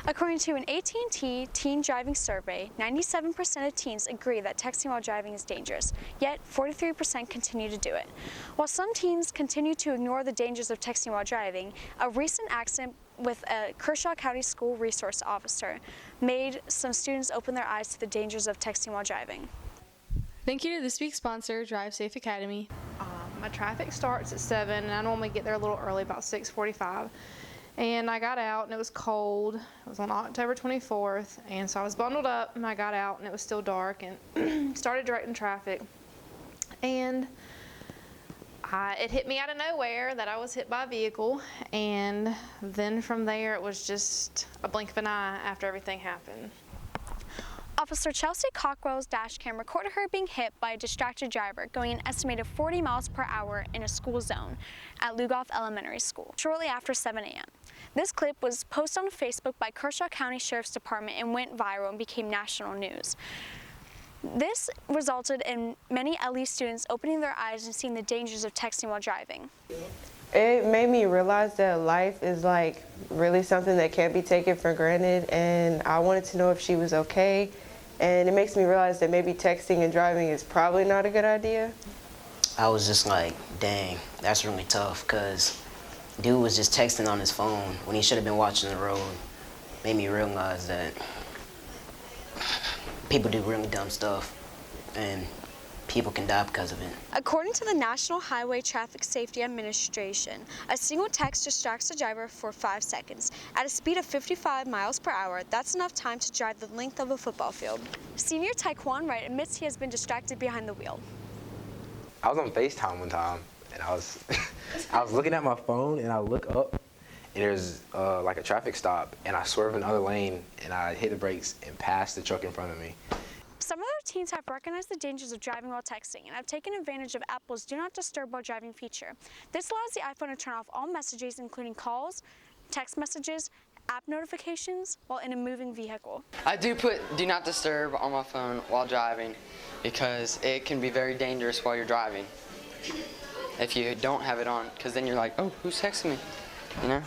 According to an AT&T teen driving survey, 97% of teens agree that texting while driving is dangerous, yet 43% continue to do it. While some teens continue to ignore the dangers of texting while driving, a recent accident with a Kershaw County school resource officer made some students open their eyes to the dangers of texting while driving. Thank you to this week's sponsor, Drive Safe Academy. My traffic starts at 7 and I normally get there a little early, about 6:45. And I got out and it was cold. It was on October 24th, and so I was bundled up and I got out and it was still dark and started directing traffic. And it hit me out of nowhere that I was hit by a vehicle, and then from there it was just a blink of an eye after everything happened. Officer Chelsea Cockrell's dash cam recorded her being hit by a distracted driver going an estimated 40 miles per hour in a school zone at Lugoff Elementary School shortly after 7 a.m. This clip was posted on Facebook by Kershaw County Sheriff's Department and went viral and became national news. This resulted in many LE students opening their eyes and seeing the dangers of texting while driving. It made me realize that life is like really something that can't be taken for granted, and I wanted to know if she was okay. And it makes me realize that maybe texting and driving is probably not a good idea. I was just like, dang, that's really tough, because dude was just texting on his phone when he should have been watching the road. Made me realize that people do really dumb stuff and people can die because of it. According to the National Highway Traffic Safety Administration, a single text distracts the driver for 5 seconds. At a speed of 55 miles per hour, that's enough time to drive the length of a football field. Senior Taekwon Wright admits he has been distracted behind the wheel. I was on FaceTime one time, and I was I was looking at my phone, and I look up, and there's like a traffic stop, and I swerve in the other lane, and I hit the brakes and passed the truck in front of me. Some other teens have recognized the dangers of driving while texting and have taken advantage of Apple's Do Not Disturb While Driving feature. This allows the iPhone to turn off all messages, including calls, text messages, app notifications, while in a moving vehicle. I do put Do Not Disturb on my phone while driving because it can be very dangerous while you're driving if you don't have it on, because then you're like, oh, who's texting me, you know?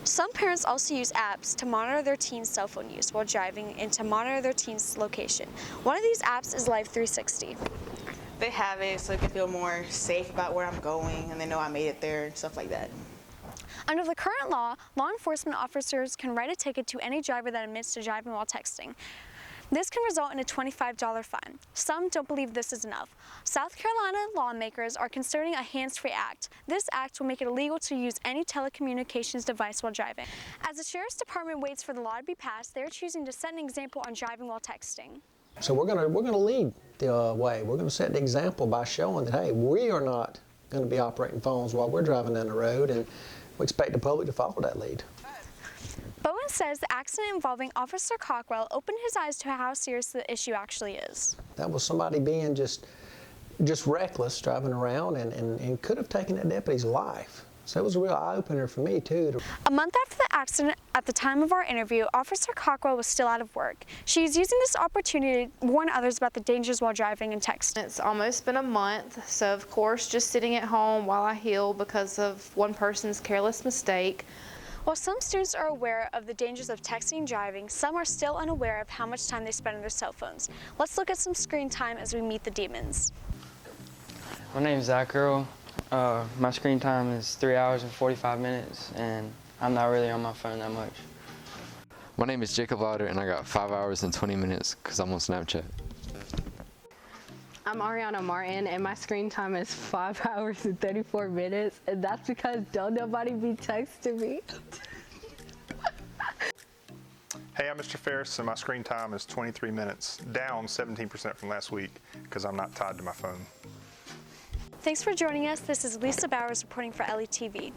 Some parents also use apps to monitor their teens' cell phone use while driving and to monitor their teens' location. One of these apps is Live 360. They have it so they can feel more safe about where I'm going and they know I made it there, stuff like that. Under the current law enforcement officers can write a ticket to any driver that admits to driving while texting. This can result in a $25 fine. Some don't believe this is enough. South Carolina lawmakers are considering a hands-free act. This act will make it illegal to use any telecommunications device while driving. As the Sheriff's Department waits for the law to be passed, they're choosing to set an example on driving while texting. So we're gonna lead the way. We're gonna set the example by showing that, hey, we are not going to be operating phones while we're driving down the road, and we expect the public to follow that lead. Bowen says the accident involving Officer Cockrell opened his eyes to how serious the issue actually is. That was somebody being just reckless driving around and could have taken that deputy's life. So it was a real eye-opener for me, too. A month after the accident, at the time of our interview, Officer Cockrell was still out of work. She's using this opportunity to warn others about the dangers while driving and texting. It's almost been a month, so of course just sitting at home while I heal because of one person's careless mistake. While some students are aware of the dangers of texting and driving, some are still unaware of how much time they spend on their cell phones. Let's look at some screen time as we meet the demons. My name is Zach Earl. My screen time is 3 hours and 45 minutes, and I'm not really on my phone that much. My name is Jacob Lauder, and I got 5 hours and 20 minutes because I'm on Snapchat. I'm Ariana Martin, and my screen time is 5 hours and 34 minutes, and that's because don't nobody be texting me. Hey, I'm Mr. Ferris, and my screen time is 23 minutes, down 17% from last week because I'm not tied to my phone. Thanks for joining us. This is Lisa Bowers reporting for LETV.